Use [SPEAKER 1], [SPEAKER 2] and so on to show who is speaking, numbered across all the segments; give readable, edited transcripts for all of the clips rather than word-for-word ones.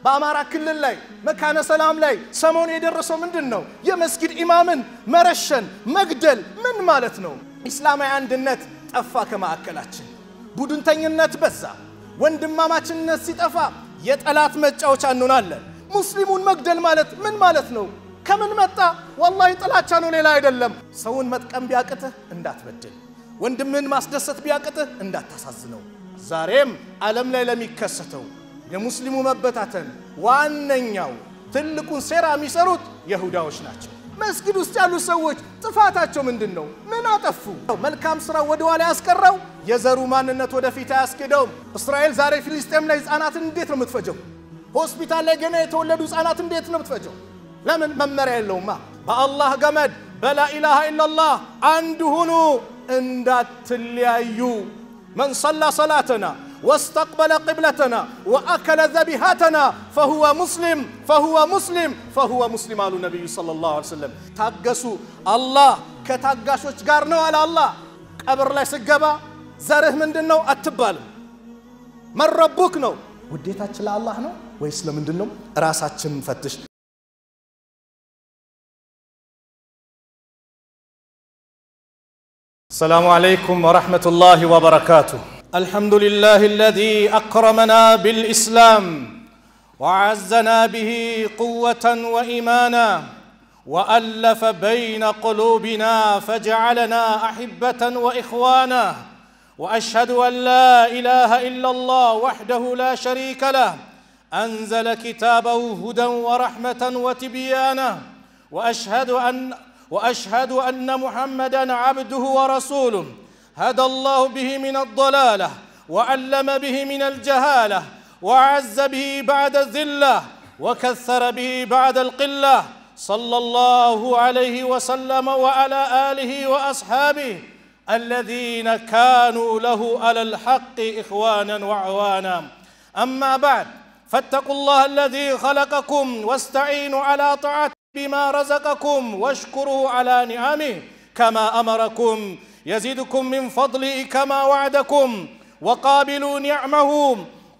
[SPEAKER 1] በአማራ ክልል ላይ መካነ ሰላም ላይ ሰሞኑ የደረሰው ምንድነው? የመስጊድ ኢማምን መረሸን መግደል ምን ማለት ነው? እስላማዊ አንድነት ጠፋ ከማዕከላችን። ቡድንተኝነት በዛ። ወንድማማችነት ሲጠፋ የጠላት መጫወቻ እንሆናለን። ሙስሊሙን መግደል ማለት ምን ማለት ነው? ከምን መጣ? ወላሂ ጥላቻ ነው፣ ሌላ አይደለም። ሰውን መጥቀም ቢያቅትህ እንዳትበድል፣ ወንድምህን ማስደሰት ቢያቅትህ እንዳታሳዝነው። ዛሬም ዓለም ላይ ለሚከሰተው የሙስሊሙ መበታተን ዋነኛው ትልቁን ሴራ የሚሰሩት ይሁዳዎች ናቸው። መስጊድ ውስጥ ያሉ ሰዎች ጥፋታቸው ምንድነው? ምን አጠፉ? መልካም ስራ ወደ ኋላ ያስቀረው የዘሩ ማንነት ወደፊት ያስከደው። እስራኤል ዛሬ ፍልስጤም ላይ ህፃናትን እንዴት ነው የምትፈጀው? ሆስፒታል ላይ ገና የተወለዱ ህፃናት እንዴት ነው የምትፈጀው? ለምን? መመሪያ የለውማ። በአላህ ገመድ በላ ኢላሃ ኢላላህ አንድ ሁኑ፣ እንዳትለያዩ። من صلى صلاتنا واستقبل قبلتنا وأكل ذبيحتنا فهو مسلم فهو مسلم فهو مسلم على النبي صلى الله عليه وسلم. تاغسوا الله كتاغاشوچ ጋር ነው አለ አላህ። ቀብር ላይ ስገባ ዘርህ ምንድነው አትባልም። መረቡክ ነው። ውዴታችን ለአላህ ነው ወይስ ለምንድነው? ራሳችንን ፈትሽ። السلام عليكم ورحمة الله وبركاته. الحمد لله الذي أكرمنا بالإسلام وعزنا به قوة وإيمانا وألف بين قلوبنا فجعلنا أحبة وإخوانا وأشهد أن لا إله إلا الله وحده لا شريك له أنزل كتابه هدى ورحمة وتبيانا وأشهد أن محمدًا عبده ورسوله هدى الله به من الضلالة وعلم به من الجهالة وعز به بعد الذلة وكثر به بعد القلة صلى الله عليه وسلم وعلى آله وأصحابه الذين كانوا له على الحق إخوانا وعوانا. أما بعد فاتقوا الله الذي خلقكم واستعينوا على طاعته بما رزقكم واشكروا على نعمه كما أمركم يزيدكم من فضله كما وعدكم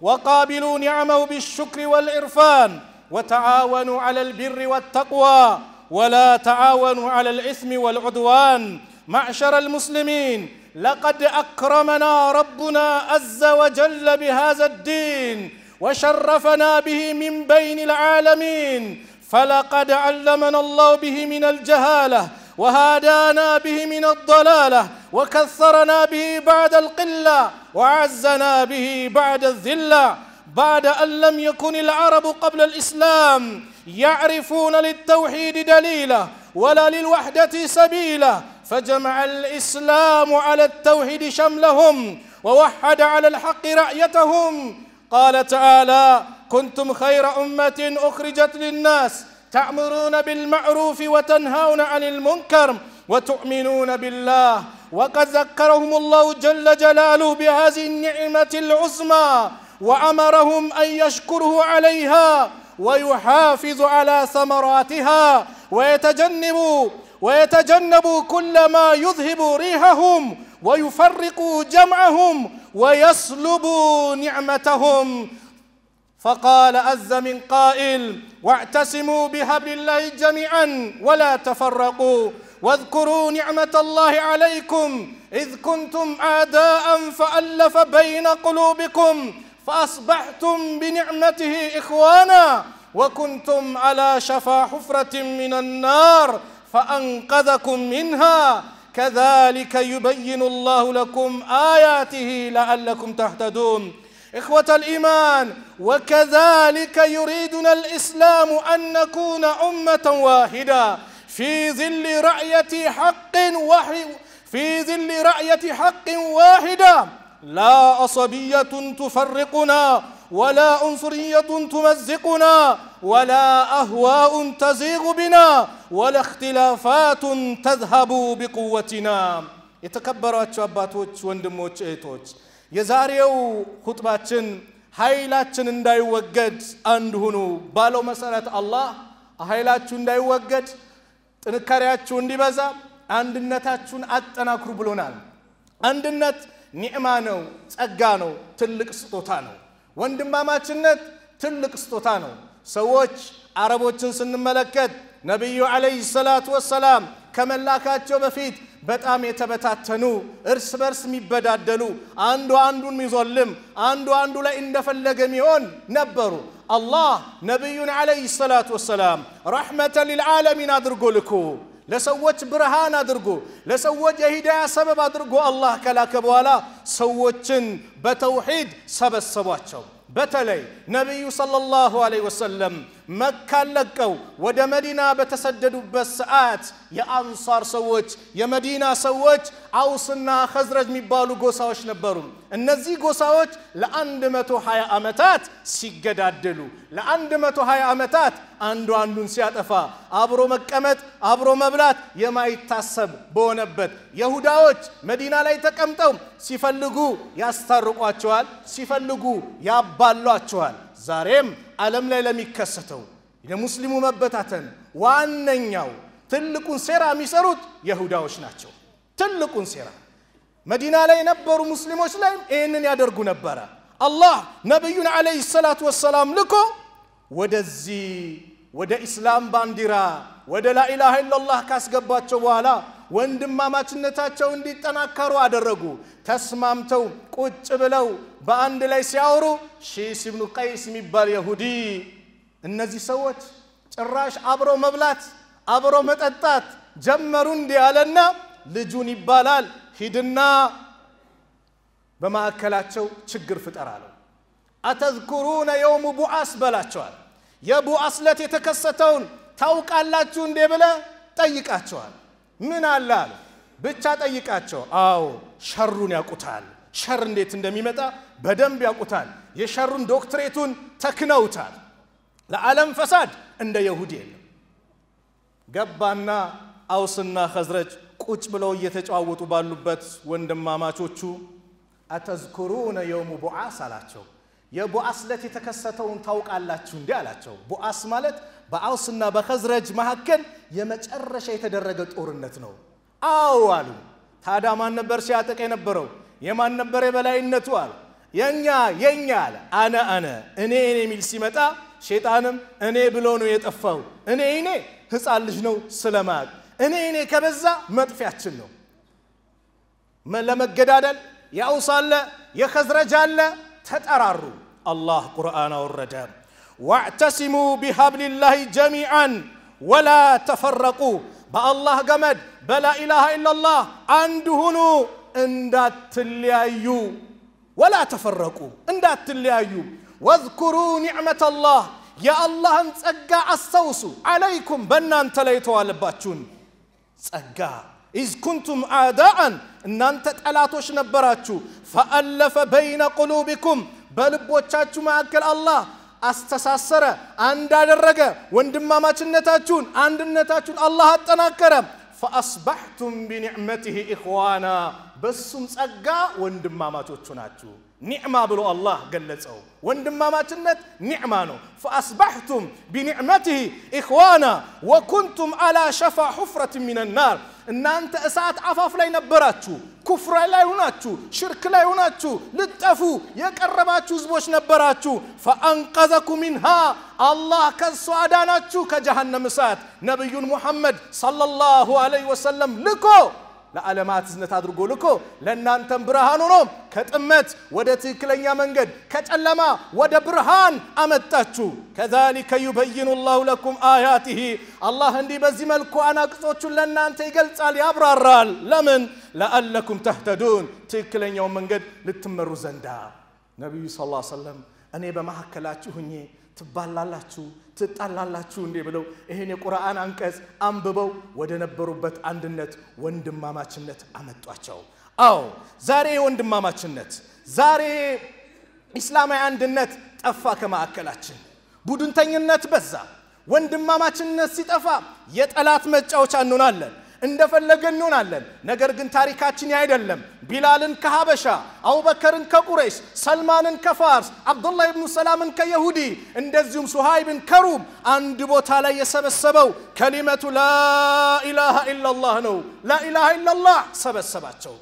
[SPEAKER 1] وقابلوا نعمه بالشكر والإرفان وتعاونوا على البر والتقوى ولا تعاونوا على الإثم والعدوان. معشر المسلمين، لقد أكرمنا ربنا عز وجل بهذا الدين وشرفنا به من بين العالمين، فلقد علمنا الله به من الجهالة وهدانا به من الضلالة وكثرنا به بعد القلة وعزنا به بعد الذلة. بعد أن لم يكن العرب قبل الإسلام يعرفون للتوحيد دليلا ولا للوحدة سبيلا، فجمع الإسلام على التوحيد شملهم ووحد على الحق رأيتهم. قال تعالى: كنتم خير أمة أخرجت للناس تأمرون بالمعروف وتنهون عن المنكر وتؤمنون بالله. وقد ذكرهم الله جل جلاله بهذه النعمة العظمى وأمرهم أن يشكروا عليها ويحافظ على ثمراتها ويتجنبوا كل ما يذهب ريحهم ويفرقوا جمعهم ويسلبوا نعمتهم. فقال عز من قائل: واعتصموا بحبل الله جميعا ولا تفرقوا واذكروا نعمة الله عليكم إذ كنتم أعداء فألف بين قلوبكم فأصبحتم بنعمته إخوانا وكنتم على شفا حفرة من النار فأنقذكم منها كذلك يبين الله لكم آياته لعلكم تهتدون. إخوة الإيمان، وكذلك يريدنا الإسلام أن نكون أمة واحدة في ظل رأية حق واحدة، لا عصبية تفرقنا ولا عنصرية تمزقنا ولا أهواء تزيغ بنا ولا اختلافات تذهب بقوتنا. يتكبروا أباتوች ወንድሞች እህቶች የዛሬው ኹጥባችን ኃይላችን እንዳይወገድ አንድ ሁኑ ባለው መሰረት አላህ ኃይላችሁ እንዳይወገድ ጥንካሬያችሁ እንዲበዛ አንድነታችሁን አጠናክሩ ብሎናል። አንድነት ኒዕማ ነው፣ ጸጋ ነው፣ ትልቅ ስጦታ ነው። ወንድማማችነት ትልቅ ስጦታ ነው ሰዎች አረቦችን ስንመለከት ነብዩ አለይሂ ሰላቱ ወሰላም ከመላካቸው በፊት በጣም የተበታተኑ እርስ በርስ የሚበዳደሉ አንዱ አንዱን ሚዞልም አንዱ ላይ እንደፈለገ ሚሆን ነበሩ አላህ ነብዩን አለይሂ ሰላቱ ወሰላም ረህመተን ሊልዓለሚን አድርጎ ልኮ ለሰዎች ብርሃን አድርጎ ለሰዎች የሂዳያ ሰበብ አድርጎ አላህ ከላከ በኋላ ሰዎችን በተውሂድ ሰበሰቧቸው በተለይ ነብዩ ሰለላሁ ዐለይሂ ወሰለም መካ ለቀው ወደ መዲና በተሰደዱበት ሰዓት የአንሳር ሰዎች የመዲና ሰዎች አውስና ኸዝረጅ የሚባሉ ጎሳዎች ነበሩ እነዚህ ጎሳዎች ለ120 ዓመታት ሲገዳደሉ ለ120 ዓመታት አንዱን ሲያጠፋ አብሮ መቀመጥ አብሮ መብላት የማይታሰብ በሆነበት ይሁዳዎች መዲና ላይ ተቀምጠው ሲፈልጉ ያስታርቋቸዋል ሲፈልጉ ያባሏቸዋል ዛሬም ዓለም ላይ ለሚከሰተው የሙስሊሙ መበታተን ዋነኛው ትልቁን ሴራ የሚሰሩት ይሁዳዎች ናቸው ትልቁን ሴራ መዲና ላይ የነበሩ ሙስሊሞች ላይ ይሄንን ያደርጉ ነበር አላህ ነብዩን አለይሂ ሰላቱ ወሰላም ልኮ ወደዚህ ወደ እስላም ባንዲራ ወደ ላ ኢላሃ ኢላላህ ካስገባቸው በኋላ ወንድማማችነታቸው እንዲጠናከሩ አደረጉ ተስማምተው ቁጭ ብለው በአንድ ላይ ሲያወሩ ሺስ ኢብኑ ቀይስ የሚባል ይሁዲ እነዚህ ሰዎች ጭራሽ አብሮ መብላት አብሮ መጠጣት ጀመሩ እንዲያለና ልጁን ይባላል ሂድና በማከላቸው ችግር ፍጠራለው አተذكرون يوم ቡዓስ በላቸዋል የቡዓስ ለት የተከሰተውን ታውቃላችሁ እንዴ ብለ ጠይቃቸዋል ምን አላል ብቻ ጠይቃቸው አዎ ሸሩን ያቁታል ሸር እንዴት እንደሚመጣ በደንብ ያቁታል የሸሩን ዶክትሬቱን ተክነውታል ለዓለም ፈሳድ እንደ ይሁዲ የለም ገባና አውስና ኸዝረጅ ቁጭ ብለው እየተጫወቱ ባሉበት ወንድማማቾቹ አተذكرون يوم ቡዓስ አላቸው የቡዓስ ለት የተከሰተውን ታውቃላችሁ እንዴ አላቸው ቡዓስ ማለት በአውስና በኸዝረጅ መሐከል የመጨረሻ የተደረገ ጦርነት ነው አው አሉ ታዲያ ማን ነበር ሲያጠቅ የነበረው የማን ነበር የበላይነቱ አለ የኛ አለ አነ እኔ ሚል ሲመጣ ሸይጣንም እኔ ብሎ ነው የጠፋው እኔ ህፃን ልጅ ነው ስለማቅ እኔ ከበዛ መጥፊያችን ነው ለመገዳደል ያውሳለ የኸዝረጅ አለ ተጠራሩ الله قرآن ورد واعتصموا بحبل الله جميعا ولا تفرقوا بالله جمد بلا إله إلا الله عندهنو اندات تليايو ولا تفرقوا اندات تليايو واذكروا نعمة الله يا الله انتقى السوسو عليكم بنان تليتوا لباتشون تقى إذ كنتم أعداء ان انت تلاتوش نبراتشو فألف بين قلوبكم በልቦቻችሁ ማከል አላህ አስተሳሰረ አንድ አደረገ ወንድማማችነታችሁን አንድነታችሁን አላህ አጠናከረ فاصبحتم بنعمته اخوانا በሱም ጸጋ ወንድማማቾቹ ናችሁ ኒዕማ ብሎ አላህ ገለጸው ወንድማማችነት ኒዕማ ነው فاصبحتم بنعمته اخوانا وكنتم على شفا حفرة من النار እናንተ እሳት አፋፍ ላይ ነበራችሁ ኩፍር ላይ ሆናችሁ ሽርክ ላይ ሆናችሁ ልጠፉ የቀረባችሁ ህዝቦች ነበራችሁ فانقذكم منها الله ከሱ አዳናችሁ ከጀሃነም እሳት ነብዩን ሙሐመድ ሰለላሁ ዐለይሂ ወሰለም ልኮ ለዓለማት ዝነት አድርጎ ልኮ ለእናንተም ብርሃን ሆኖ ከጥመት ወደ ትክክለኛ መንገድ ከጨለማ ወደ ብርሃን አመጣችሁ كذلك يبين الله لكم آياته الله እንዲህ በዚህ መልኩ አናቅጾቹን ለእናንተ ይገልጻል ያብራራል ለምን لعلكم تهتدون ትክክለኛው መንገድ ልትመሩ ዘንዳ ነብዩ ሰለላሁ ዐለይሂ ወሰለም እኔ በመሐከላችሁ ሆኜ ትባላላችሁ ትጣላላችሁ እንዴ ብለው ይሄን የቁርአን አንቀጽ አንብበው ወደ ነበሩበት አንድነት ወንድማማችነት አመጣቸው አው ዛሬ ወንድማማችነት ዛሬ እስላማዊ አንድነት ጠፋ ከማከላችን ቡድንተኝነት በዛ ወንድማማችነት ሲጠፋ የጠላት መጫወቻ እንሆናለን እንደፈለገን እንሆናለን ነገር ግን ታሪካችን አይደለም ቢላልን ከሐበሻ አቡበከርን ከቁረይሽ ሰልማንን ከፋርስ አብዱላህ ኢብኑ ሰላምን ከይሁዲ እንደዚሁም ሱሃይብን ከሩም አንድ ቦታ ላይ የሰበሰበው ከሊመቱ ላ ኢላሃ ኢላላህ ነው ላ ኢላሃ ኢላላህ ሰበሰባቸው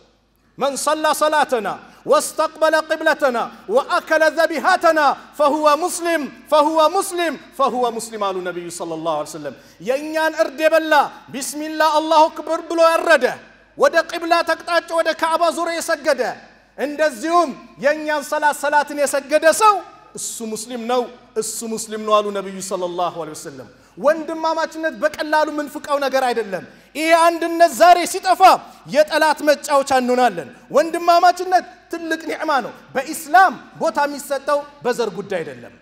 [SPEAKER 1] من صلى صلاتنا واستقبل قبلتنا وأكل ذبيحتنا فهو مسلم فهو مسلم فهو مسلم على النبي صلى الله عليه وسلم ينيان أرد بالله بسم الله الله أكبر بلو أرده وده قبلة تقطع وده كعبة زور يسجد عند الزيوم ينيان صلاة يسجد سو السو مسلم نو السو مسلم نو على النبي صلى الله عليه وسلم ወንድማማችነት በቀላሉ ምንፍቀው ነገር አይደለም ይሄ አንድነት ዛሬ ሲጠፋ የጠላት መጫወቻ እንሆናለን ወንድማማችነት ትልቅ ኒዕማ ነው በእስላም ቦታ የሚሰጠው በዘር ጉዳይ አይደለም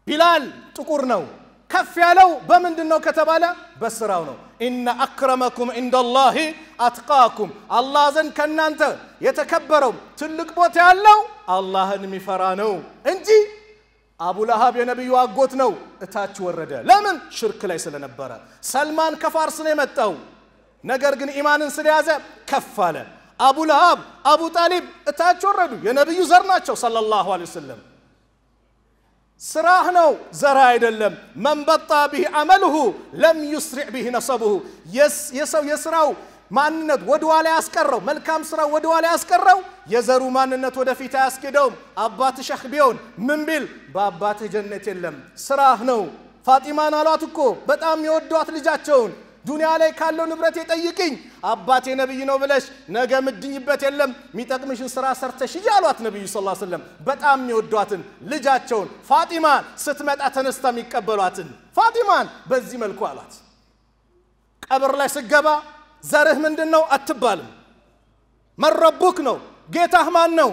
[SPEAKER 1] ቢላል ጥቁር ነው ከፍ ያለው በምንድነው ከተባለ በስራው ነው ኢነ አክረመኩም ኢንደላሂ አትቃኩም አላህ ዘንድ ከናንተ የተከበረው ትልቅ ቦታ ያለው አላህን የሚፈራ ነው እንጂ አቡ ለሃብ የነብዩ አጎት ነው እታች ወረደ ለምን ሽርክ ላይ ስለነበረ ሰልማን ከፋርስ ነው የመጣው ነገር ግን ኢማንን ስለያዘ ከፍ አለ አቡ ለሃብ አቡ ጣሊብ እታች ወረዱ የነብዩ ዘር ናቸው ሰለላሁ ዐለይሂ ወሰለም ስራህ ነው ዘራ አይደለም من بطأ به عمله لم يسرع به نسبه የሰው የስራው ማንነት ወደኋላ ያስቀረው መልካም ስራ ወደኋላ ያስቀረው የዘሩ ማንነት ወደፊት ያስከደው አባት ሸህ ቢሆን ምን ቢል በአባት ጀነት የለም ስራህ ነው ፋጢማን አሏት እኮ በጣም ይወዷት ልጃቸውን ዱንያ ላይ ካለው ንብረት ይጠይቅኝ አባቴ ነብይ ነው ብለሽ ነገ ምድኝበት የለም ሚጠቅምሽን ስራ ሰርተሽ ይያሏት ነብዩ ሰለላሁ ዐለይሂ ወሰለም በጣም ይወዷትን ልጃቸውን ፋጢማን ስትመጣ ተነስታ የሚቀበሏትን ፋጢማን በዚህ መልኩ አሏት ቀብር ላይ ስገባ ዘርህ ምንድነው አትባልም መረቡክ ነው ጌታህ ማን ነው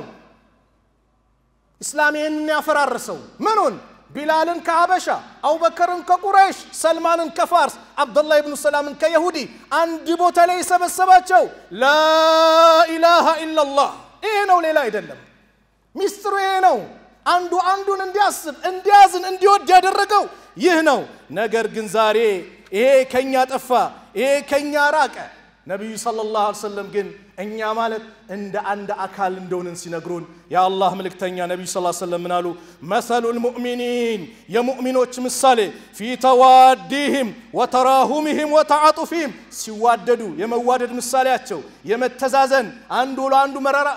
[SPEAKER 1] እስላምን ያፈራረሰው ምኑን ቢላልን ከሐበሻ አቡበከርን ከቁረይሽ ሰልማንን ከፋርስ አብዱላህ ኢብኑ ሰላምን ከይሁዲ አንድ ቦታ ላይ ሰበሰባቸው ላ ኢላሃ ኢላላህ ይሄ ነው ሌላ አይደለም ሚስጥሩ ይሄ ነው አንዱ አንዱን እንዲያስብ እንዲያዝን እንዲወድ ያደረገው ይህ ነው ነገር ግን ዛሬ ይሄ ከኛ ጠፋ ይሄ ከኛ ራቀ ነብዩ ሰለላሁ ዐለይሂ ወሰለም ግን እኛ ማለት እንደ አንድ አካል እንደሆነን ሲነግሩን ያ አላህ መልእክተኛ ነብዩ ሰለላሁ ዐለይሂ ወሰለም ምናሉ መሰሉል ሙእሚኒን የሙእሚኖች ምሳሌ ፊ ተዋዲህም ወተራሁምህም ወተዓጡፊህም ሲዋደዱ የመዋደድ ምሳሌያቸው የመተዛዘን አንዱ ለአንዱ መራራ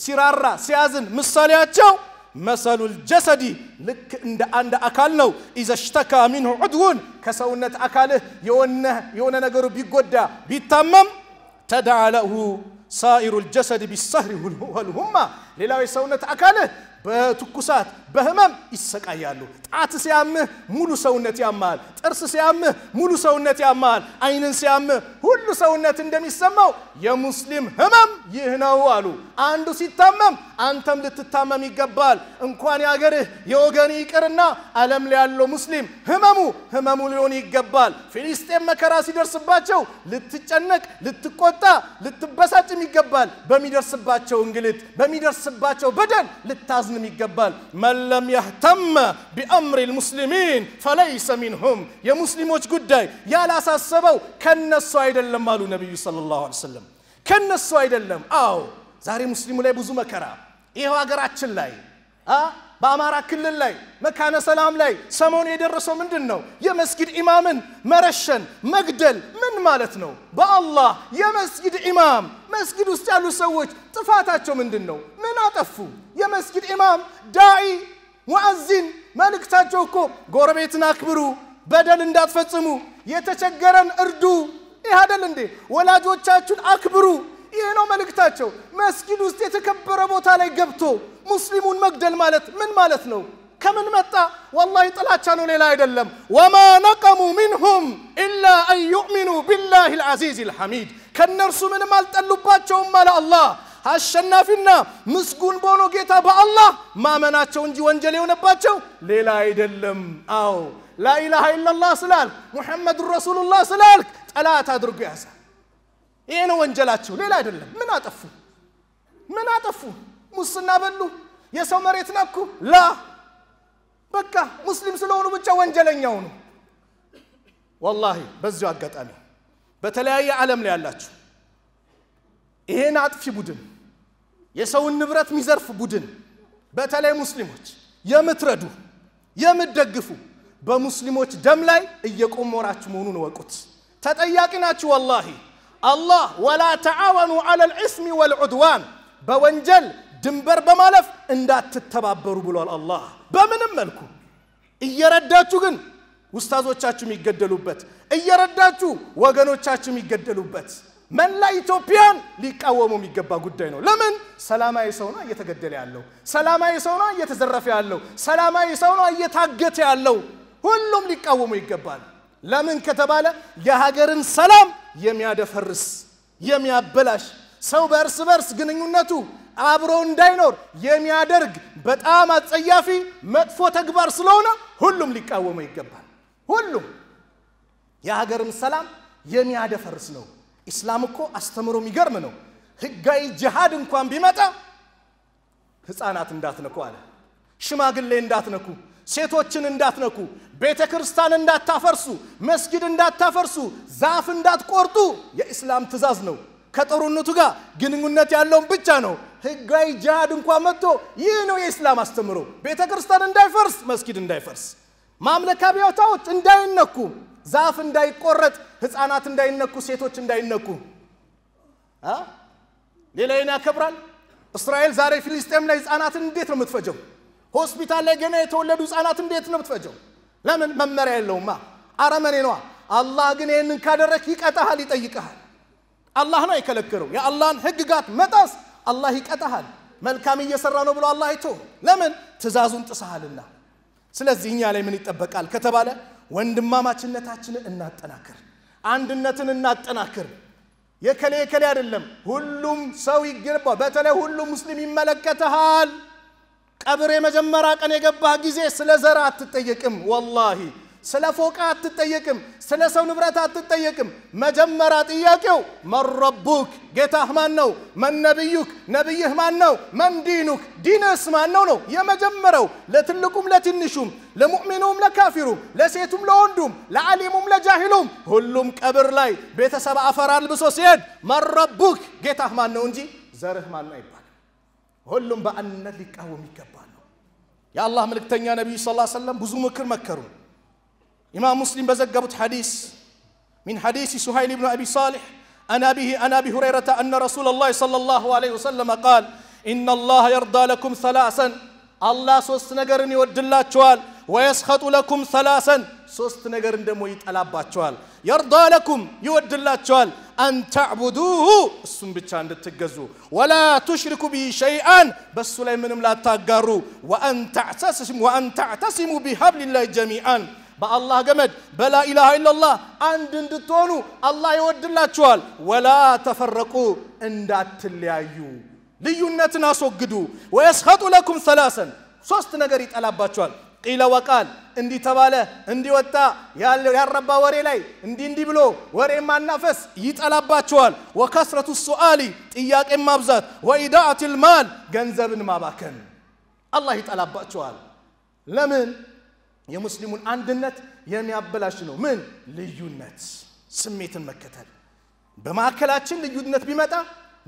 [SPEAKER 1] ሲራራ ሲያዝን ምሳሌያቸው مثل الجسد لك عند عند أكلنا إذا اشتكى منه عضو كسونة أكله يونه نجرو بيجودا بيتمم تدعى له سائر الجسد بالسهر والهمة للا يسونة أكله بتكسات بهمم يسقيالو ጣት ሲያምህ ሙሉ ሰውነት ያማል ጥርስ ሲያምህ ሙሉ ሰውነት ያማል አይንን ሲያምህ ሁሉ ሰውነት እንደሚሰማው የሙስሊም ህመም ይህ ነው አሉ አንዱ ሲታመም አንተም ልትታመም ይገባል እንኳን ያገርህ የወገን ይቅርና ዓለም ላይ ያለው ሙስሊም ህመሙ ሊሆን ይገባል ፍልስጤም መከራ ሲደርስባቸው ልትጨነቅ ልትቆጣ ልትበሳጭም ይገባል በሚደርስባቸው እንግልት በሚደርስባቸው በደል ልታዝንም ይገባል መለም يهتم بأمر المسلمين فليس منهم يا مسلموች ጉዳይ ያላሳሰበው ከነሱ አይደለም አሉ ነብዩ ሰለላሁ ዐለይሂ ወሰለም ከነሱ አይደለም አው ዛሬ ሙስሊሙ ላይ ብዙ መከራ ይሄው ሀገራችን ላይ በአማራ ክልል ላይ መካነ ሰላም ላይ ሰሞኑ የደረሰው ምንድነው የመስጊድ ኢማምን መረሸን መግደል ምን ማለት ነው በአላህ የመስጊድ ኢማም መስጊድ ውስጥ ያሉ ሰዎች ጥፋታቸው ምንድነው ምን አጠፉ የመስጊድ ኢማም ዳኢ ሙአዚን መልእክታቸው እኮ ጎረቤትን አክብሩ በደል እንዳትፈጽሙ የተቸገረን እርዱ ይሄ አይደል እንዴ ወላጆቻችሁን አክብሩ ይሄ ነው መልእክታቸው መስጊድ ውስጥ የተከበረ ቦታ ላይ ገብቶ ሙስሊሙን መግደል ማለት ምን ማለት ነው ከምን መጣ والله ጥላቻ ነው ሌላ አይደለም وما نقموا منهم الا ان يؤمنوا بالله العزيز الحميد ከነርሱ ምንም አልጠሉባቸውም ማለት አላህ አሸናፊና ምስጉን ቦኖ ጌታ በአላህ ማመናቸው እንጂ ወንጀል የሆነባቸው ሌላ አይደለም አው لا اله الا الله ስላል ሙሐመድ ረሱልላህ ስላል ጠላት አድርጎ ያዘ ይሄ ነው ወንጀላቸው ሌላ አይደለም ምን አጠፉ ሙስና በሉ የሰው መሬት ነኩ ላ በቃ ሙስሊም ስለሆኑ ብቻ ወንጀለኛው ነው والله በዚሁ አጋጣሚ በተለያየ ዓለም ላይ ያላችሁ ይሄን አጥፊ ቡድን የሰው ንብረት ሚዘርፍ ቡድን በተለይ ሙስሊሞች የምትረዱ የምትደግፉ በሙስሊሞች ደም ላይ እየቆመራችሁ መሆኑን ወቁት ተጠያቂ ናችሁ والله الله ولا تعاونوا على الإثم والعدوان بوانجل دنبر بمالف اندات تتبابروا بلوال الله بمنم ملكو እየረዳችሁ ግን ኡስታዞቻችሁ የሚገደሉበት እየረዳችሁ ወገኖቻችሁ የሚገደሉበት መላ ኢትዮጵያን ሊቃወሙ የሚገባ ጉዳይ ነው ለምን ሰላማዊ ሰው ነው እየተገደለ ያለው ሰላማዊ ሰው ነው እየተዘረፈ ያለው ሰላማዊ ሰው ነው እየታገተ ያለው ሁሉም ሊቃወሙ ይገባል ለምን ከተባለ የሀገርን ሰላም የሚያደፈርስ የሚያበላሽ ሰው በርስ ግንኙነቱ አብሮ እንዳይኖር የሚያደርግ በጣም አጸያፊ መጥፎ ተግባር ስለሆነ ሁሉም ሊቃወሙ ይገባል ሁሉም የሀገርን ሰላም የሚያደፈርስ ነው እስላም እኮ አስተምሮ የሚገርም ነው ህጋዊ ጂሃድ እንኳን ቢመጣ ህፃናት እንዳትነኩ አለ ሽማግሌ እንዳትነኩ ሴቶችን እንዳትነኩ ቤተክርስቲያን እንዳታፈርሱ መስጊድ እንዳታፈርሱ ዛፍ እንዳትቆርጡ የእስላም ትእዛዝ ነው ከጦርነቱ ጋር ግንኙነት ያለው ብቻ ነው ህጋዊ ጂሃድ እንኳን መጥቶ ይህ ነው የእስላም አስተምሮ ቤተክርስቲያን እንዳይፈርስ መስጊድ እንዳይፈርስ ማምለካ ቢያታዎች እንዳይነኩ ዛፍ እንዳይቆረጥ ህፃናት እንዳይነኩ ሴቶች እንዳይነኩ ሌላዬን ያከብራል እስራኤል ዛሬ ፍልስጤም ላይ ህፃናትን እንዴት ነው የምትፈጀው ሆስፒታል ላይ ገና የተወለዱ ህፃናት እንዴት ነው የምትፈጀው ለምን መመሪያ የለውማ አረመኔ ነው አላህ ግን ይሄንን ካደረክ ይቀጣሃል ይጠይቃል አላህ ነው የከለከለው የአላህን ህግጋት መጣስ አላህ ይቀጣሃል መልካም እየሰራ ነው ብሎ አላህ አይቶ ለምን ትእዛዙን ጥሰሃልና ስለዚህ እኛ ላይ ምን ይጠበቃል ከተባለ ወንድማማችነታችንን እናጠናክር አንድነትን እናጠናክር የከለ አይደለም ሁሉም ሰው ይገባው በተለይ ሁሉም ሙስሊም ይመለከታል ቀብር የመጀመሪያ ቀን የገባህ ጊዜ ስለ ዘራ አትጠየቅም ወላሂ ስለ ፎቃ አትጠየቅም ስለ ሰው ንብረት አትጠየቅም መጀመሪያ ጥያቄው መረቡክ ጌታህ ማን ነው ማን ነብይህ ማን ነው ማን ዲኑክ ዲንስ ማን ነው የመጀመሪያው ለትልቁም ለትንሹም ለሙእሚኑም ለካፊሩም ለሴቱም ለወንዱም ለዓሊሙም ለጃሂሉም ሁሉም ቀብር ላይ ቤተሰብ አፈር አልብሶ ሲሄድ መረቡክ ጌታህ ማን ነው እንጂ ዘርህ ማን ነው ይባል ሁሉም በአንነት ሊቃወም ይገባል የአላህ መልእክተኛ ነብዩ ሰለላሁ ዐለይሂ ወሰለም ብዙ ምክር መከሩ إمام مسلم بزجبت حديث من حديث سهيل بن أبي صالح أنا أبي هريرة أن رسول الله صلى الله عليه وسلم قال إن الله يرضى لكم ثلاثا الله سوست نجرني ودلات شوال ويسخط لكم ثلاثا سوست نجرن دمو يتقلبات شوال يرضى لكم يودلات شوال أن تعبدوه السم بتشان تتجزوا ولا تشركوا به شيئا بس سليمان لا تجاروا وأن تعتصموا بحبل الله جميعا بالله جمد بلا إله إلا الله عند دتونو الله يودلاچوال ولا تفرقوا اندات ليايو ليونتنا سوغدو ويسخط لكم ثلاثا ሶስት ነገር ይጣላባቸዋል قيل وقال እንዲ ተባለ እንዲ ወጣ ያረባ ወሬ ላይ እንዲ ብሎ ወሬ ማናፈስ ይጣላባቸዋል وكثرة السؤال ጥያቄ ማብዛት وإضاعة المال ገንዘብን ማባከን الله ይጣላባቸዋል ለምን የሙስሊሙን አንድነት የሚያበላሽ ነው ምን ልዩነት ስሜትን መከተል በማከላችን ልዩነት ቢመጣ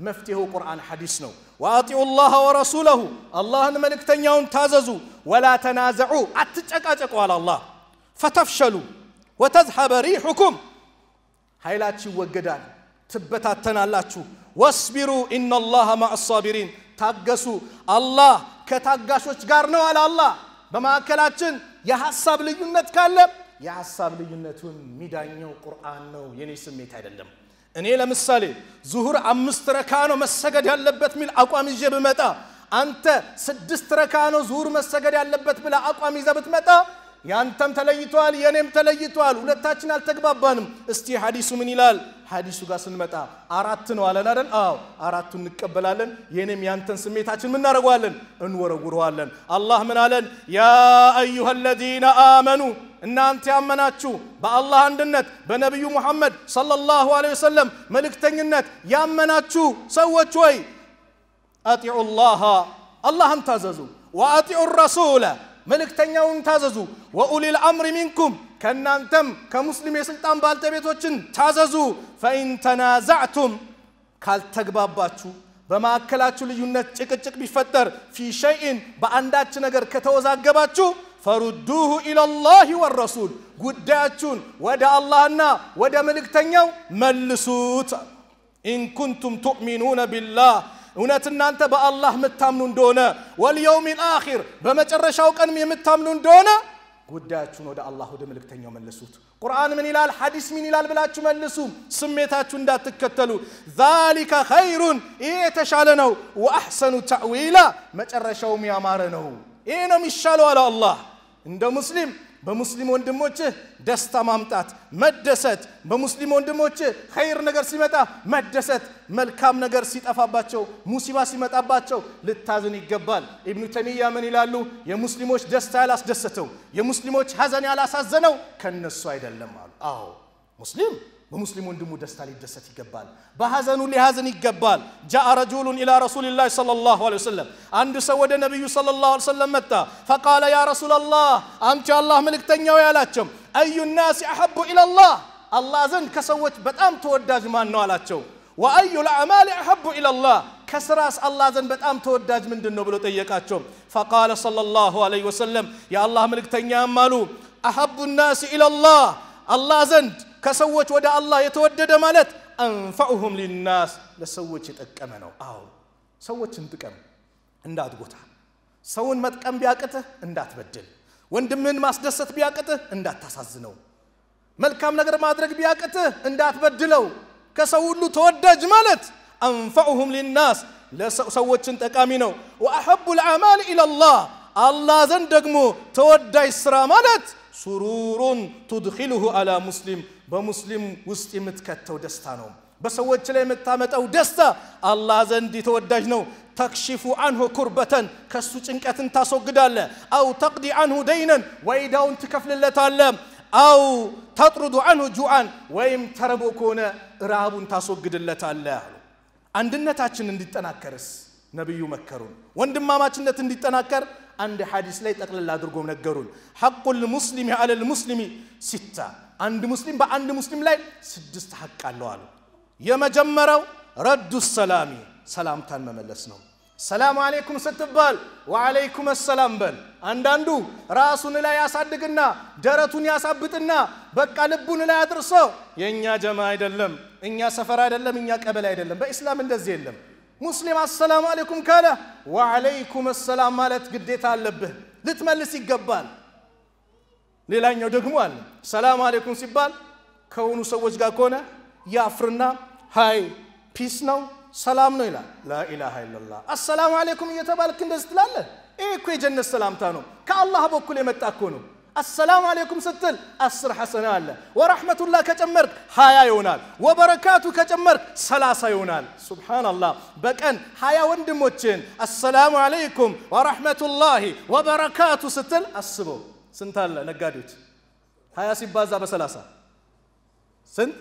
[SPEAKER 1] መፍትሄው ቁርአን ሐዲስ ነው واطيعوا الله ورسوله اللهን መልእክተኛውን ታዘዙ ولا تنازعوا አትጨቃጨቁ አለ አላህ فتفشلوا وتذهب ريحكم ኃይላችሁ ይወገዳል ትበታተናላችሁ واصبروا ان الله مع الصابرين ታገሱ አላህ ከታጋሾች ጋር ነው አለ አላህ በማከላችን የሐሳብ ልዩነት ካለ የሐሳብ ልዩነቱን ሚዳኛው ቁርአን ነው የኔ ስሜት አይደለም እኔ ለምሳሌ ዙሁር 5 ረካ ነው መሰገድ ያለበት ሚል አቋም ይዤ በመጣ አንተ 6 ረካ ነው ዙሁር መሰገድ ያለበት ብላ አቋም ይዘህ ብትመጣ ያንተም ተለይቷል የኔም ተለይቷል ሁለታችን አልተግባባንም እስቲ ሐዲሱ ምን ይላል ሐዲሱ ጋር ስንመጣ አራት ነው አለን አይደል አዎ አራቱን እንቀበላለን የኔም ያንተን ስሜታችን ምን እናደርጋለን እንወረውረዋለን አላህ ምን አለን ያ አዩሃ الذين آمنوا እናንተ ያመናችሁ በአላህ አንድነት በነብዩ መሐመድ ሰለላሁ ዐለይሂ ወሰለም መልእክተኝነት ያመናችሁ ሰዎች ሆይ አጢዑ አላህን ታዘዙ ወአጢዑ الرسول መልእክተኛውን ታዘዙ ወኡሊል አምሪ ሚንኩም ከናንተም ከሙስሊም የስልጣን ባልተቤቶችን ታዘዙ فإن تنازعتم ካልተግባባችሁ በማከላችሁ ልዩነት ጭቅጭቅ ቢፈጠር في شيء በአንዳች ነገር ከተወዛገባችሁ فردوه إلى الله والرسول ጉዳያችሁን ወደ አላህና ወደ መልእክተኛው መልሱት ኢን ኩንቱም ቱእሚኑነ ቢላህ እውነት እናንተ በአላህ የምታምኑ እንደሆነ ወልየውሚል አኺር በመጨረሻው ቀን የምታምኑ እንደሆነ ጉዳያችሁን ወደ አላህ ወደ መልእክተኛው መልሱት ቁርአን ምን ይላል ሐዲስ ምን ይላል ብላችሁ መልሱ ስሜታችሁ እንዳትከተሉ ذلك خير ይሄ ተሻለ ነው ወአህሰኑ ተዕዊላ መጨረሻውም ያማረ ነው ይሄ ነው የሚሻለው አለ አላህ እንደ ሙስሊም በሙስሊም ወንድሞች ደስታ ማምጣት መደሰት በሙስሊም ወንድሞች ኸይር ነገር ሲመጣ መደሰት መልካም ነገር ሲጠፋባቸው ሙሲባ ሲመጣባቸው ልታዝን ይገባል ኢብኑ ተይሚያ ምን ይላሉ የሙስሊሞች ደስታ ያላስደሰተው የሙስሊሞች ሐዘን ያላሳዘነው ከነሱ አይደለም አሉ አዎ ሙስሊም በሙስሊም ወንድሙ ደስታ ሊደሰት ይገባል በሐዘኑ ሊሐዘን ይገባል جاء رجل الى رسول الله صلى الله عليه وسلم አንድ ሰው ወደ ነብዩ صلى الله عليه وسلم መጣ فقال يا رسول الله አንተ አላህ መልእክተኛው ያላቸው اي الناس احب الى الله الله ዘንድ ከሰዎች በጣም ተወዳጅ ማን ነው አላቸው واي الاعمال احب الى الله ከስራስ الله ዘንድ በጣም ተወዳጅ ምንድነው ብሎ ጠየቃቸው فقال صلى الله عليه وسلم يا الله መልእክተኛ ማሉ احب الناس الى الله الله ዘንድ ከሰዎች ወደ አላህ የተወደደ ማለት አንፈኡሁም للناس ለሰዎች የተጠቀመ ነው አዎ ሰዎችን ጥቀም እንዳትጎታ ሰውን መጥቀም ቢያቅትህ እንዳትበድል ወንድምህን ማስደሰት ቢያቅትህ እንዳታሳዝነው መልካም ነገር ማድረግ ቢያቅትህ እንዳትበድለው ከሰው ሁሉ ተወዳጅ ማለት አንፈኡሁም للناس ለሰዎችን ጠቃሚ ነው واحب الاعمال الى الله الله ዘንድ ደግሞ ተወዳጅ ስራ ማለት سرور تدخله على مسلم بمسلم ውስጥ የምትከተው ደስታ ነው በሰዎች ላይ የምታመጣው ደስታ አላህ ዘንድ የተወዳጅ ነው تكشف عنه كربة ከሱ ጭንቀትን ታስወግዳለ او تقضي عنه دينا ወይዳውን ትከፍልለታለ او تطرد عنه جوعا ወይም ተርቦ ከሆነ ራቡን ታስወግድለታለ አንድነታችን እንዲጠናከርስ ነብዩ መከሩን ወንድማማችነት እንዲጠናከር عند حديث لا يتقلل أدركم نجارون حق المسلم على المسلم ستة عند مسلم بعند مسلم لا سدست حق الله يا مجمرة رد السلام سلام تان مملسنا السلام عليكم ستبال وعليكم السلام بل عندو راسون لا يصدقنا جرتون يصبتنا بقى لبون لا يدرسوا ينيا جماعة دلهم إنيا سفراء دلهم إنيا قبل دلهم بإسلام الدزيلهم مسلم السلام عليكم كاله وعليكم السلام مالت قديت አለብህ ልትመልስ ይገባል ሌላኛው ደግሞ አለ ሰላም አለይኩም ሲባል ከሆኑ ሰዎች ጋር ኮነ ያፍርና ሃይ ፒስ ነው ሰላም ነው ይላል لا اله الا الله السلام عليكم እየተባልክ እንደዚህ ትላለህ ይሄ እኮ የጀነት ሰላምታ ነው ከአላህ በኩል የመጣ እኮ ነው السلام عليكم ستل أسر حسنا الله ورحمة الله كجمرك هايا يونال وبركاته كجمرك سلاسة يونال سبحان الله بكن هايا وندموتشين السلام عليكم ورحمة الله وبركاته ستل السبو سنتال نقادوت هايا سيبازا بسلاسة سنت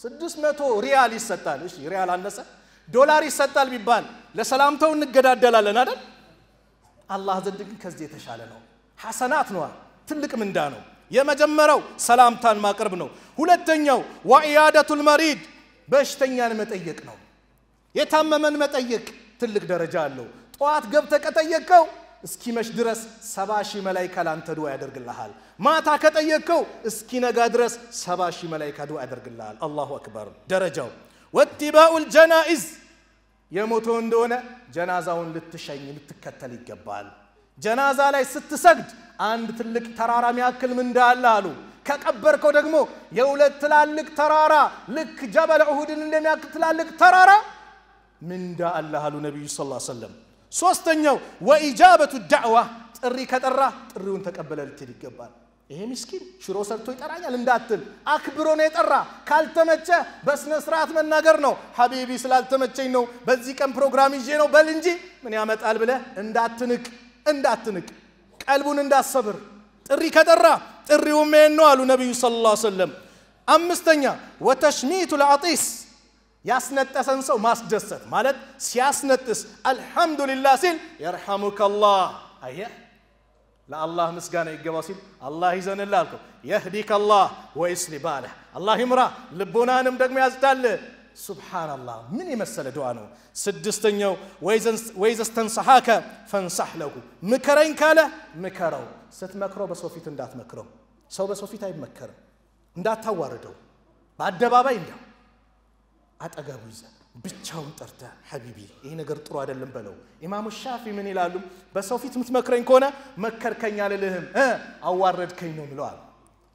[SPEAKER 1] سدس متو ريال يستال إيش ريال عندسة دولار يستال بيبان لسلامته ونقدر دلالنا ده الله زدك كزدي تشالنا حسنات نوا تلك من دانو يا مجمرو سلامتان ما قربنو ሁለተኛው وعيادة المريض በሽተኛን መጠየቅ ነው የታመመን መጠየቅ ትልቅ ደረጃ አለው ጧት ገብተ ከጠየቀው እስኪመሽ ድረስ 70,000 መላእክት ላንተ ዱዓ ያደርግልሃል ማታ ከጠየቀው እስኪነጋ ድረስ 70,000 መላእክት ዱዓ ያደርግልሃል አላሁ አክበር ደረጃው واتباع الجنائز የሞተው እንደሆነ ጀናዛውን ልትሸኝ ልትከተል ይገባል ጀናዛ ላይ ስትሰግድ አንድ ትልቅ ተራራ የሚያክል ምንዳ አለ አሉ ከቀበርከው ደግሞ የሁለት ትላልቅ ተራራ ልክ ጀበል ኡሁድን እንደሚያክል ትላልቅ ተራራ ምንዳ አለ አሉ ነብዩ ሰለላሁ ዐለይሂ ወሰለም ሶስተኛው ወኢጃበቱ ዳዕዋ ጥሪ ከጠራ ጥሪውን ተቀበለ ልትል ይገባል ይሄ ምስኪን ሽሮ ሰርቶ ይጠራኛል እንዳትል አክብሮ ነው የጠራ ካልተመቸ በስነ ስርዓት መናገር ነው ሐቢቢ ስላልተመቸኝ ነው በዚህ ቀን ፕሮግራም ይዤ ነው በል እንጂ ምን ያመጣል ብለ እንዳትንቅ ቀልቡን እንዳሰብር ጥሪ ከጠራ ጥሪው ምን ነው አሉ ነብዩ ሰለላሁ ዐለይሂ ወሰለም አምስተኛ ወተሽሚቱ العطيس ያስነጠሰን ሰው ማስደሰት ማለት ሲያስነጥስ አልহামዱሊላህ ሲል ይርሐሙከላህ አየ ለአላህ ምስጋና ይገባው ሲል አላህ ይዘንላልከው ይህዲከላህ ወይስሊ ባለህ አላህ ይምራ ልቦናንም ደግሞ ያዝዳል ሱብሃንአላህ ምን የመሰለ ዱዓ ነው ስድስተኛው ወይዘስተንሰሐከ ፈንሰህ ለሁ ምከረኝ ካለ ምከረው ስትመክረው በሶፊት እንዳትመክረው ሰው በሶፊት አይመከርም እንዳታዋርደው በአደባባይ እንደው አጠገቡ ይዘ ብቻውን ጠርተ ሐቢቢ ይሄ ነገር ጥሩ አይደለም በለው ኢማሙ ሻፊ ምን ይላሉ በሰው ፊት ምትመክረኝ ከሆነ መከርከኛ ለልህም አዋረድከኝ ነው ብለዋል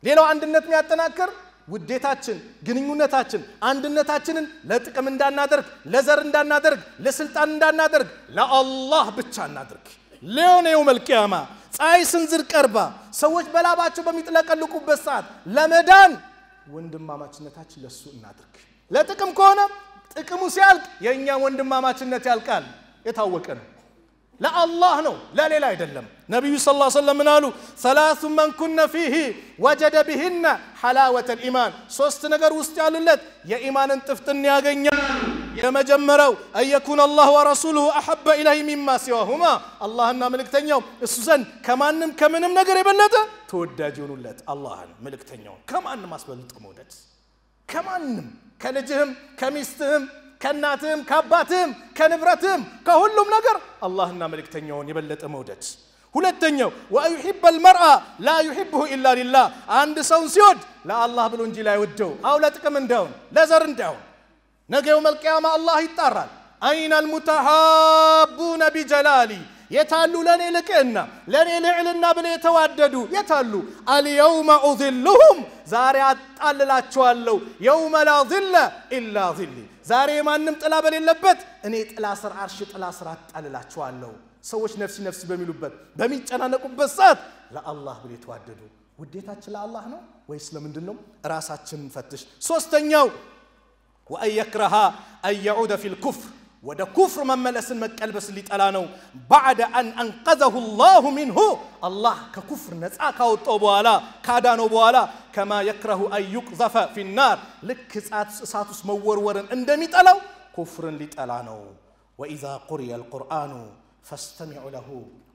[SPEAKER 1] ሌላው አንድነት የሚያጠናክር ውዴታችን ግንኙነታችን አንድነታችንን ለጥቅም እንዳናደርግ ለዘር እንዳናደርግ ለስልጣን እንዳናደርግ ለአላህ ብቻ እናድርግ ለዮኔው መልቂያማ ፀሐይ ስንዝር ቀርባ ሰዎች በላባቸው በሚጥለቀልቁበት ሰዓት ለመዳን ወንድማማችነታችን ለሱ እናድርግ ለጥቅም ከሆነ ጥቅሙ ሲያልቅ የኛ ወንድማማችነት ያልቃል የታወቀ ነው ለአላህ ነው ለሌላ አይደለም ነብዩ ሰለላሁ ዐለይሂ ወሰለም አሉ ثلاث من كن فيه وجد بهن حلاوه الايمان ሶስት ነገር ውስጥ ያሉለት የኢማንን ጥፍጥና ያገኛል የመጀመሪያው አየኩን አላህ ወረሱሉሁ አሐበ ኢለይሂ ሚማ ሲዋሁማ አላህና መልእክተኛው እሱ ዘንድ ከማንም ከምንም ነገር የበለጠ ተወዳጅ ይሆኑለት አላህን መልእክተኛው ከማንም አስበልጦ መውደድ ከማንም ከልጅህም ከሚስትህም ከናትህም ከአባትህም ከንብረትህም ከሁሉም ነገር አላህና መልእክተኛውን የበለጠ መውደድ ሁለተኛው ወይحب المرء لا يحبه الا لله አንድ ሰው ሲወድ ለአላህ ብሎ እንጂ ላይ ወደው አው ለጥቅም እንዳው ለዘር እንዳው ነገው መልቂያማ አላህ ይጣራል አይና المتحابون بجلالي የታሉ ለኔ ልቅና ለኔ ልዕልና ብለ የተዋደዱ የታሉ اليوم اذلهم ዛሬ አጣልላቸዋለሁ يوم لا ظل الا ظلي ዛሬ ማንም ጥላ በሌለበት እኔ ጥላ ስር አርሽ ጥላ ስር አጣልላቸዋለሁ ሰዎች ነፍሲ ነፍሲ በሚሉበት በሚጨናነቁበት ሰዓት ለአላህ ብለ የተዋደዱ ውዴታችን ለአላህ ነው ወይስ ለምንድነው ራሳችንን ፈትሽ ሶስተኛው وأيكره أن يعود في الكفر وده كفر مملسن مقلبس ليطلا نو بعد ان انقذه الله منه الله ككفر نصا كاوطو بوالا كادانو بوالا كما يكره ان يقذف في النار لك ساتوس مورورن اندميطلاو كفرن ليطلا نو واذا قرئ القران فاستمعوا له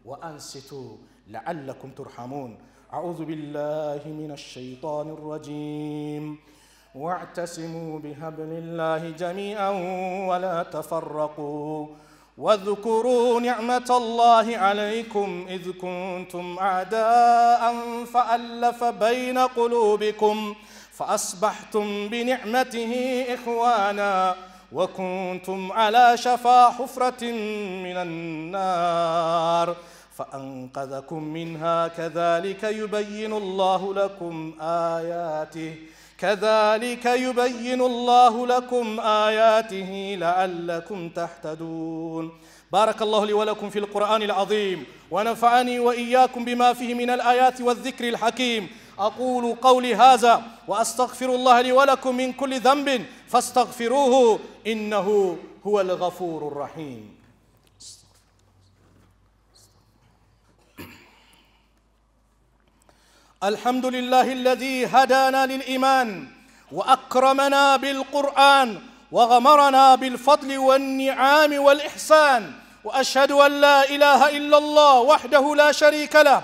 [SPEAKER 1] وانصتوا لعلكم ترحمون اعوذ بالله من الشيطان الرجيم واعتصموا بحبل الله جميعا ولا تفرقوا واذكروا نعمة الله عليكم إذ كنتم أعداء فألف بين قلوبكم فأصبحتم بنعمته إخوانا وكنتم على شفا حفرة من النار فأنقذكم منها كذلك يبين الله لكم آياته كذلك يبين الله لكم آياته لعلكم تهتدون بارك الله لي ولكم في القرآن العظيم ونفعني وإياكم بما فيه من الآيات والذكر الحكيم أقول قولي هذا وأستغفر الله لي ولكم من كل ذنب فاستغفروه إنه هو الغفور الرحيم الحمد لله الذي هدانا للإيمان وأكرمنا بالقرآن وغمرنا بالفضل والنعام والإحسان وأشهد أن لا إله إلا الله وحده لا شريك له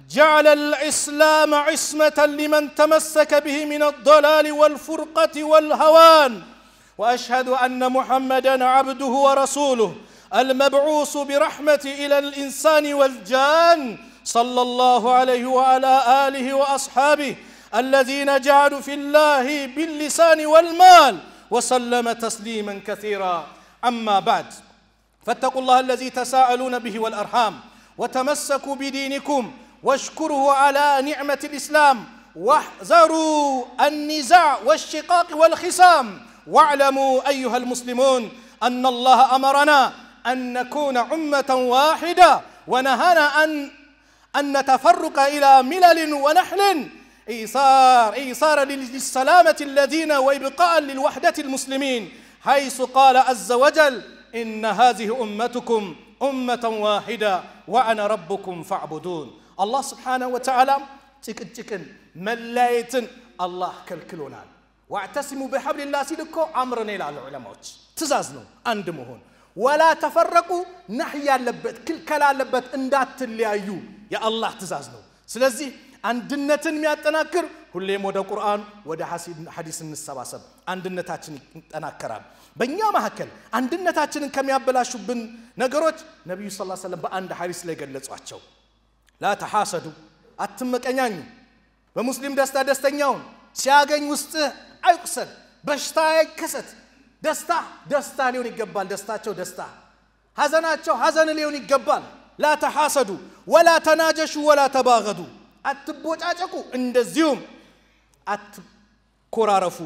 [SPEAKER 1] جعل الإسلام عصمة لمن تمسك به من الضلال والفرقة والهوان وأشهد أن محمدًا عبده ورسوله المبعوث برحمة إلى الإنسان والجان صلى الله عليه وعلى آله وأصحابه الذين جعلوا في الله باللسان والمال وسلم تسليما كثيرا أما بعد فاتقوا الله الذي تساءلون به والأرحام وتمسكوا بدينكم واشكروا على نعمة الإسلام واحذروا النزاع والشقاق والخصام واعلموا أيها المسلمون أن الله أمرنا أن نكون أمة واحدة ونهانا أن نتفرق إلى ملل ونحل إيثار للسلامة الذين وإبقاء للوحدة المسلمين حيث قال عز وجل إن هذه أمتكم أمة واحدة وأنا ربكم فاعبدون الله سبحانه وتعالى تكن ملايتن الله كالكلونا واعتصموا بحبل الله سيدكو أمرنا إلى العلماء تزازنوا أندمهون ولا تفرقوا نحيا لبت كل كلا لبت اندات اللي أيو يا الله تزازنوا سلازي አንድነትን የሚያጠናክር ሁሌም ወደ ቁርአን ወደ ሐዲስ እንሰባሰብ አንድነታችን ይጠናከራል በእኛ መሐከል አንድነታችንን ከሚያበላሹብን ነገሮች ነብዩ ሰለላሁ ዐለይሂ ወሰለም በአንድ ሐዲስ ላይ ገለጿቸው لا تحاسدوا አትመቀኛኙ በሙስሊም ደስታ ደስተኛው ሲያገኝ ውስጥ አይቁሰል በሽታ አይከሰት ደስታ ሊሆን ይገባል ደስታቸው ደስታ ሐዘናቸው ሐዘን ሊሆን ይገባል لا تحاسدوا ولا تناجشوا ولا تباغضوا አትቦጫጨቁ እንደዚሁም አትኮራረፉ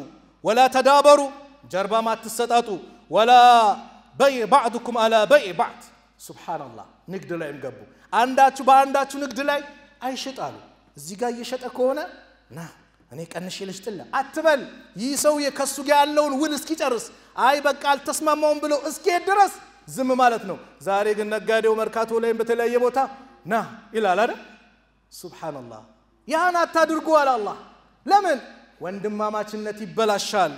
[SPEAKER 1] ولا تدابروا ጀርባም አትሰጣጡ ولا بيع بعضكم على بيع بعض سبحان الله ንግድ ላይም ገቡ አንዳችሁ በአንዳችሁ ንግድ ላይ አይሽጣሉ እዚህ ጋር እየሸጠ ከሆነ ና እኔ ቀንሼ ልሽጥላ አትበል ይህ ሰው የከሱ ጋር ያለውን ውል እስኪጨርስ አይ በቃ አልተስማማውም ብሎ እስኪሄድ ድረስ ዝም ማለት ነው ዛሬ ግን ነጋዴው መርካቶ ላይ በተለያየ ቦታ ና ይላል አይደል ሱብሃንአላህ ያን አታድርጉ አለ አላህ ለምን ወንድማማችነት ይበላሻል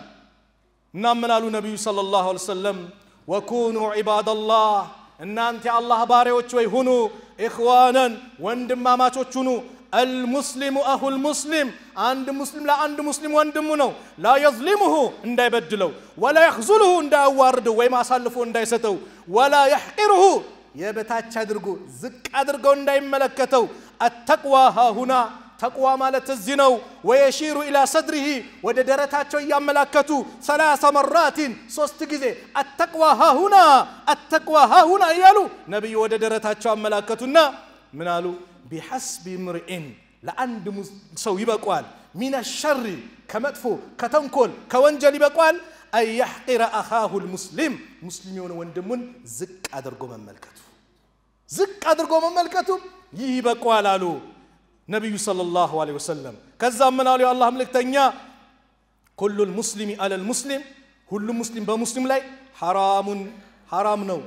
[SPEAKER 1] እና ምን አሉ ነብዩ ሰለላሁ ዐለይሂ ወሰለም ወኩኑ ዒባደላህ እናንተ የአላህ ባሪያዎች ወይ ሁኑ ኢኽዋናን ወንድማማቾች ሁኑ المسلم أخو المسلم عند مسلم لا عند مسلم وندمونه لا يظلمه انداي بدلو ولا يخذله انداي واردو وما صلفو انداي ستو ولا يحقره يبتاچ ادرغو زق ادرغو انداي ملكتو التقوى ها هنا تقوى مالت الزنو ويشير الى صدره وددرتاچو يملكتو ثلاث مرات ሶስት ጊዜ التقوى ها هنا يالو نبي وددرتاچو አመላከቱና ምን አሉ بحسب امرئ لعند سو يبقال من الشر كمدفو كتنكل كونجل يبقال اي يحقر اخاه المسلم مسلمون وندمون زق ادرغو مملكتو يبقال قالو نبي صلى الله عليه وسلم كذا من قالوا الله ملكتنيا كل المسلم على المسلم كل مسلم بمسلم لاي حرام نو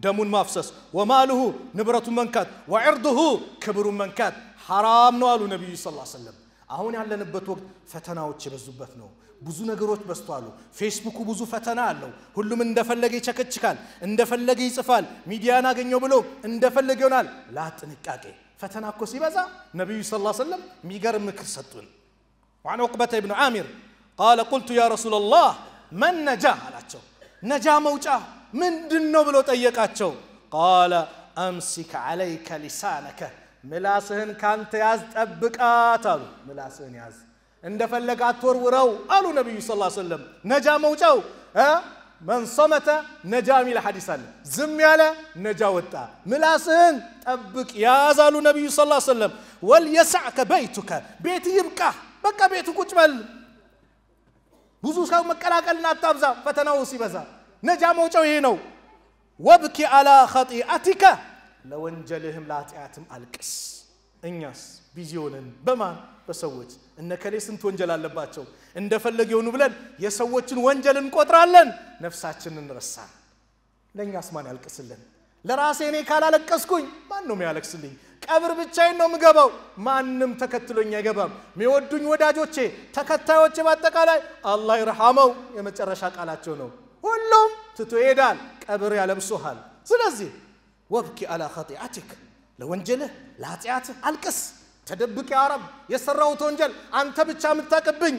[SPEAKER 1] دم مافسس وماله نبرة منكات وعرضه كبر منكات حرام ነው አሉ ነብዩ ሰለላሁ ዐለይሂ ወሰለም አሁን ያለንበት ወቅት ፈተናዎች የበዙበት ነው ብዙ ነገሮች በስተዋሉ ፌስቡክ ብዙ ፈተና አለው ሁሉም እንደፈለገ ይቸከችካል እንደፈለገ ይጽፋል ሚዲያን አገኘው ብሎ እንደፈለገ ይሆናል ላጥንቃቄ ፈተና እኮ ሲበዛ ነብዩ ሰለላሁ ዐለይሂ ወሰለም ሚገርም ምክር ሰጡን وعن عقبة بن عامر قال قلت يا رسول الله من نجا አላቸው ነጃ መውጫ ምንድነው ብሎ ጠየቃቸው قال امسك عليك لسانك ምላስህን ካንተ ያዝ ጠብቃት አሉ ምላስህን ያዝ እንደፈለገ አትወርውረው አሉ ነብዩ ሰለላሁ ዐለይሂ ወሰለም ነጃ መውጫው من صمت نجا ሚል ሐዲስ አለ ዝም ያለ ነጃ ወጣ ምላስህን ጠብቅ ያዝ አሉ ነብዩ ሰለላሁ ዐለይሂ ወሰለም ወልيسعك بيتك ቤት ይብቃ በቃ ቤት ቁጭ በል ብዙ ሰው መቀላቀልና አታብዛ ፈተናው ሲበዛ ነጃ መውጫው ይሄ ነው وابكي على خطيئتك ለወንጀልህም ላጢያትም አልቅስ እኛስ ቢዚዮንን በማን በሰዎች እነከሌ ስንት ወንጀል አለባቸው እንደፈለገው ነው ብለን የሰዎችን ወንጀል እንቆጥራለን ነፍሳችንን ረሳን ለኛስ ማን ያልቅስልን ለራሴ እኔ ካላለቀስኩኝ ማን ነው የሚያለቅስልኝ ቀብር ብቻዬን ነው ምገባው ማንንም ተከትሎኝ አይገባም ሚወዱኝ ወዳጆቼ ተከታዮቼ በአጠቃላይ አላህ ይርሐመው የመጨረሻ ቃላቸው ነው ሁሉም ትቶ ይሄዳል ቀብር ያለብሱሃል ስለዚህ وابكي على خطيئتك ለወንጀልህ ላጢያትህ አልቅስ ተደብቅ ያ ረብ የሰራውት ወንጀል አንተ ብቻ ምታቀብኝ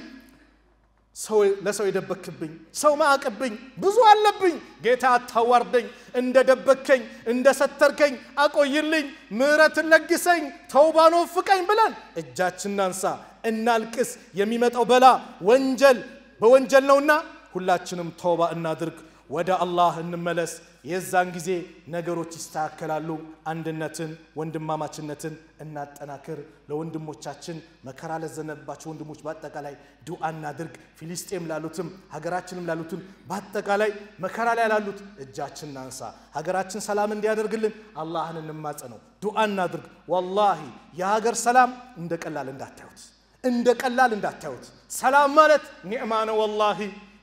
[SPEAKER 1] ሰው ለሰው ይደበክብኝ ሰው ማቀብኝ ብዙ አለብኝ ጌታ ታዋርደኝ እንደደበከኝ እንደሰተርከኝ አቆይልኝ ምህረትን ለግሰኝ ተውባኖ ፍቀኝ ብለን እጃችንን አንሳ እናልቅስ የሚመጣው በላ ወንጀል በወንጀል ነውና ሁላችንም ተውባ እናድርግ ወደ አላህ እንመለስ የዛን ጊዜ ነገሮች ይስተካከላሉ አንድነትን ወንድማማችነትን እናጠናክር ለወንድሞቻችን መከራ ለዘነባቸው ወንድሞች በአጠቃላይ ዱዓ እናድርግ ፊሊስጤም ላሉትም ሀገራችንም ላሉትም በአጠቃላይ መከራ ላይ ያሉት እጃችንን አንሳ ሀገራችን ሰላም እንዲያደርግልን አላህን እንማጸነው ዱዓ እናድርግ ወላሂ የሀገር ሰላም እንደቀላል እንዳታዩት ሰላም ማለት ኒዕማ ነው ወላሂ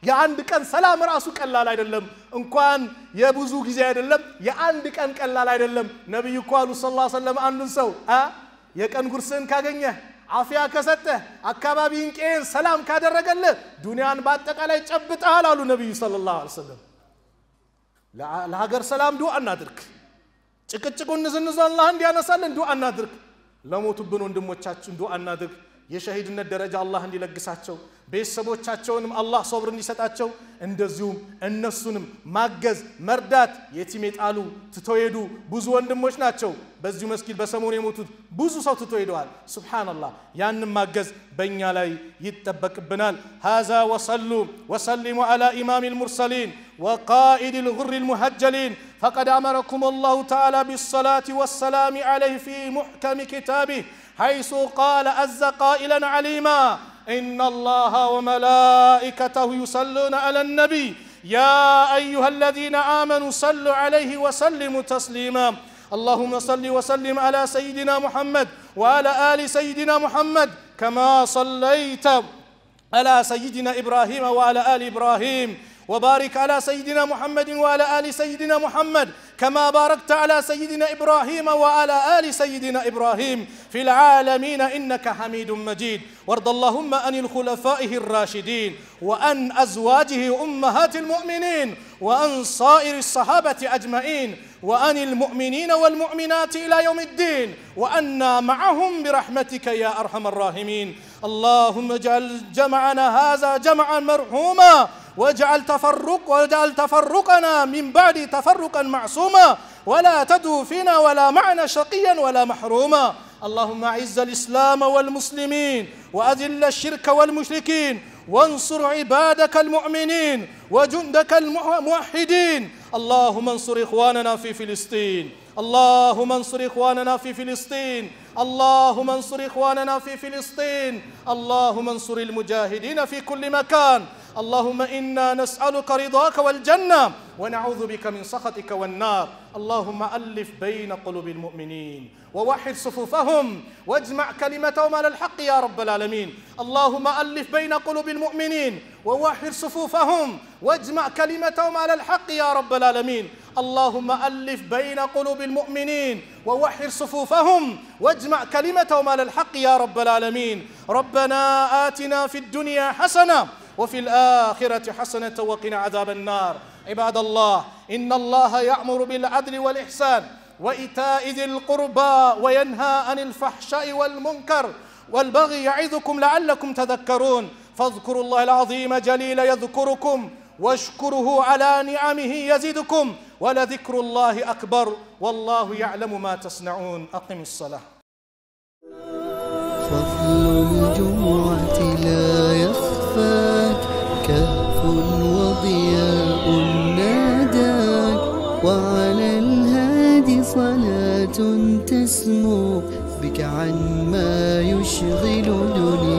[SPEAKER 1] የአንድ ቀን ሰላም ራሱ ቀላል አይደለም እንኳን የብዙ ጊዜ አይደለም የአንድ ቀን ቀላል አይደለም ነብዩ ቃሉ ሰለላሁ ዐለይሂ ወሰለም አንዱን ሰው የቀን ጉርስን ካገኘ አፍያ ከሰጠ አካባቢን ቄን ሰላም ካደረገለ ዱንያን በአጠቃላይ ጨብጣል አሉ ነብዩ ሰለላሁ ዐለይሂ ወሰለም ለሀገር ሰላም ዱዓ እናድርግ ጭቅጭቁን ንዝንዙ አላህ እንዲያነሳልን ዱዓ እናድርግ ለሞቱብን ወንድሞቻችን ዱዓ እናድርግ የሸሂድነት ደረጃ አላህ እንዲለግሳቸው ቤተሰቦቻቸውንም አላህ ሶብር እንዲሰጣቸው እንደዚሁም እነሱንም ማገዝ መርዳት የቲም የጣሉ ትተው ሄዱ ብዙ ወንድሞች ናቸው በዚሁ መስጊድ በሰሞኑ የሞቱት ብዙ ሰው ትተው ሄደዋል ሱብሃንአላህ ያንን ማገዝ በእኛ ላይ ይተበቅብናል هذا وصلوا وسلموا على إمام المرسلين وقائد الغر المهجلين فقد أمركم الله تعالى بالصلاة والسلام عليه في محكم كتابه حيث قال عز قائلا عليما إن الله وملائكته يصلون على النبي يا أيها الذين آمنوا صلوا عليه وسلموا تسليما اللهم صل وسلم على سيدنا محمد وعلى آل سيدنا محمد كما صليت على سيدنا إبراهيم وعلى آل إبراهيم وبارك على سيدنا محمد وعلى آل سيدنا محمد كما باركت على سيدنا إبراهيم وعلى آل سيدنا إبراهيم في العالمين إنك حميد مجيد وارض اللهم عن الخلفائه الراشدين وعن أزواجه أمهات المؤمنين وعن صائر الصحابة أجمعين وعن المؤمنين والمؤمنات إلى يوم الدين وأنا معهم برحمتك يا أرحم الراحمين اللهم اجعل جمعنا هذا جمعا مرحوما واجعل تفرقنا من بعد تفرقا معصوما ولا تدع فينا ولا معنا شقيا ولا محروما اللهم أعز الإسلام والمسلمين وأذل الشرك والمشركين وانصر عبادك المؤمنين وجندك الموحدين اللهم انصر إخواننا في فلسطين اللهم انصر إخواننا في فلسطين اللهم انصر إخواننا في فلسطين اللهم انصر المجاهدين في كل مكان اللهم إنا نسألك رضاك والجنة ونعوذ بك من سخطك والنار اللهم ألف بين قلوب المؤمنين ووحد صفوفهم واجمع كلمتهم على الحق يا رب العالمين اللهم ألف بين قلوب المؤمنين ووحد صفوفهم واجمع كلمتهم على الحق يا رب العالمين اللهم ألف بين قلوب المؤمنين ووحد صفوفهم واجمع كلمتهم على الحق يا رب العالمين ربنا آتنا في الدنيا حسنة وفي الآخرة حسنة وقنا عذاب النار عباد الله إن الله يأمر بالعدل والإحسان وإيتاء ذي القربى وينهى عن الفحشاء والمنكر والبغي يعظكم لعلكم تذكرون فاذكروا الله العظيم جليل يذكركم واشكره على نعمه يزدكم ولذكر الله أكبر والله يعلم ما تصنعون أقم الصلاة
[SPEAKER 2] فضل الجمعة لا يخفاك كهف وضياء ناداك وعلى الهادي صلاة تسمو بك عن ما يشغل دنياك